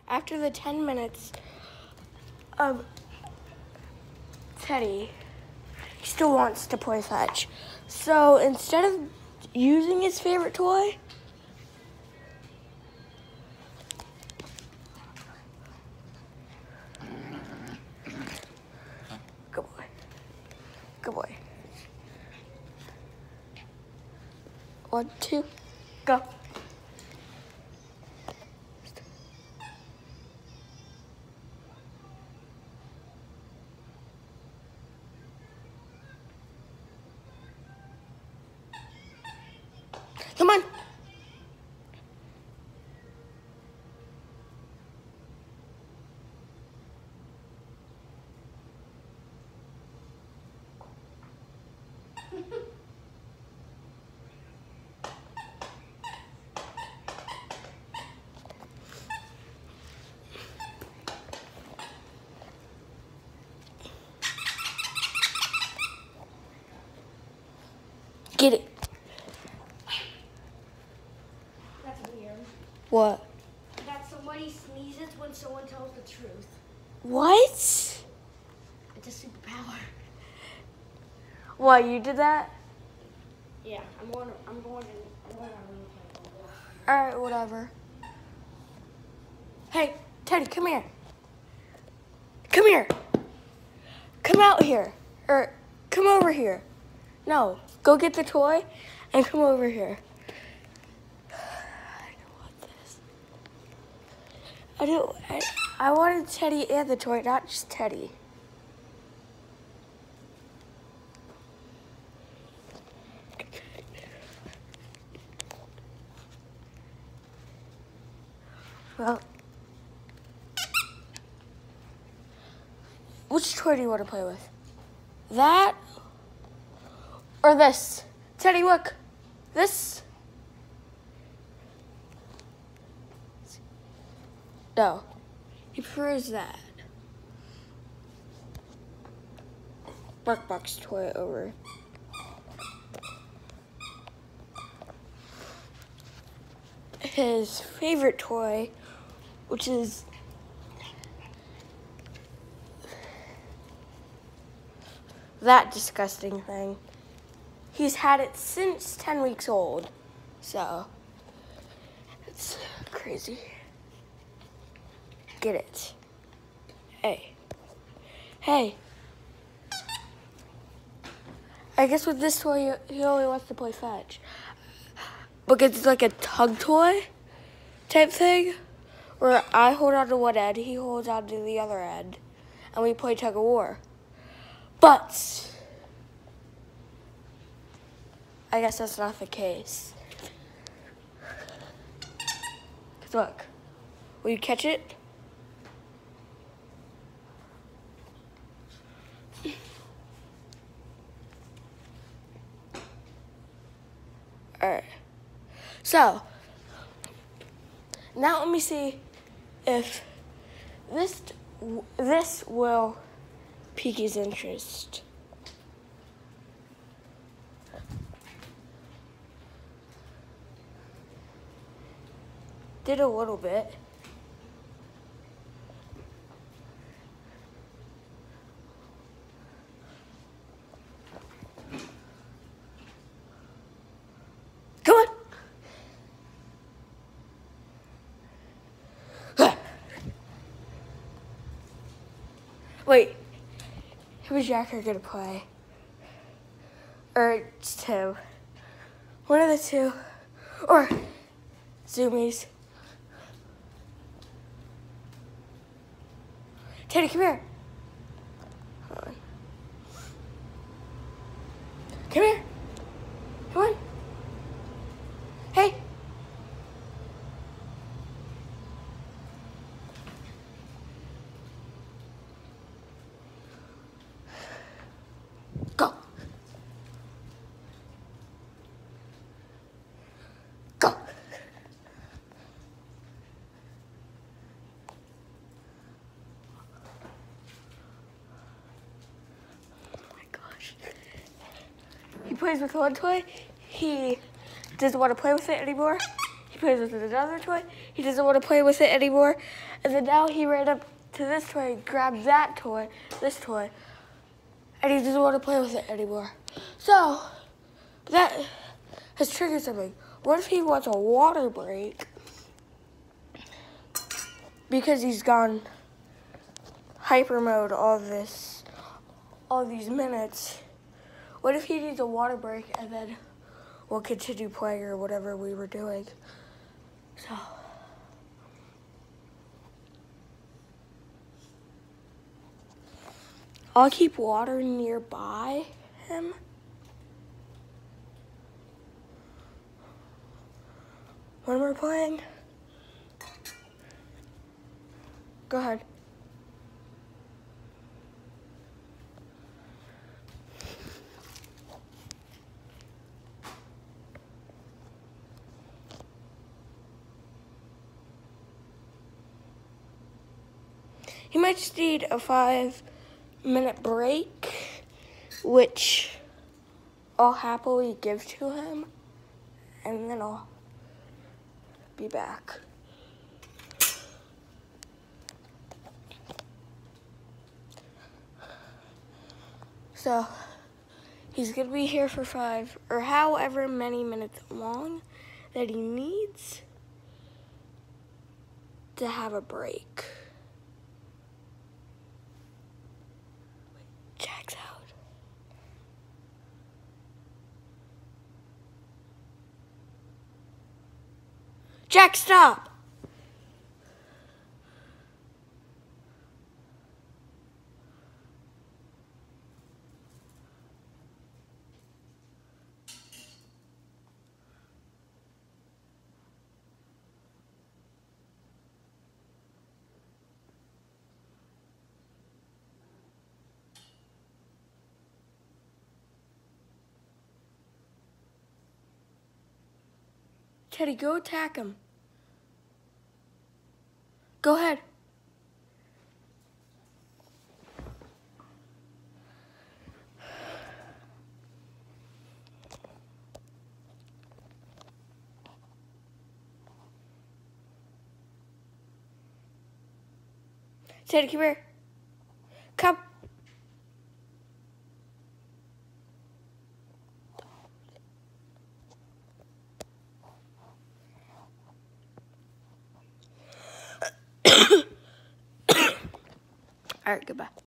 after the 10 minutes of Teddy, he still wants to play fetch. So instead of using his favorite toy, good boy, good boy. 1, 2, go. Come on. Get it. That's weird. What? That somebody sneezes when someone tells the truth. What? It's a superpower. What, you did that? Yeah, I'm going on replay. Alright, whatever. Hey, Teddy, come here. Come here. Come out here. Or come over here. No, go get the toy and come over here. I don't want this. I wanted Teddy and the toy, not just Teddy. Well, which toy do you want to play with? That or this? Teddy, look. This? No. He prefers that. BarkBox toy over. His favorite toy, which is that disgusting thing. He's had it since 10 weeks old, so it's crazy. Get it. Hey. Hey. I guess with this toy, he only wants to play fetch. Because it's like a tug toy type thing, where I hold on to one end, he holds on to the other end, and we play tug of war. But I guess that's not the case. 'Cause look, will you catch it? Alright. So, now let me see if this will pique his interest. Did a little bit. Come on. Wait, who's Jacker gonna play? Or it's Tim. One of the two. Or Zoomies. Teddy, come here. Hold on. Come here. Come on. Hey. Go. Go. He plays with one toy, he doesn't want to play with it anymore. He plays with another toy, he doesn't want to play with it anymore. And then now he ran up to this toy, grabbed that toy, this toy, and he doesn't want to play with it anymore. So that has triggered something. What if he wants a water break because he's gone hyper mode all these minutes? What if he needs a water break and then we'll continue playing or whatever we were doing? So I'll keep water nearby him. When we're playing. Go ahead. He might just need a 5-minute break, which I'll happily give to him, and then I'll be back. So he's gonna be here for 5 or however many minutes long that he needs to have a break. Jack's out. Jack, stop! Teddy, go attack him. Go ahead. Teddy, come here. Come. All right, goodbye.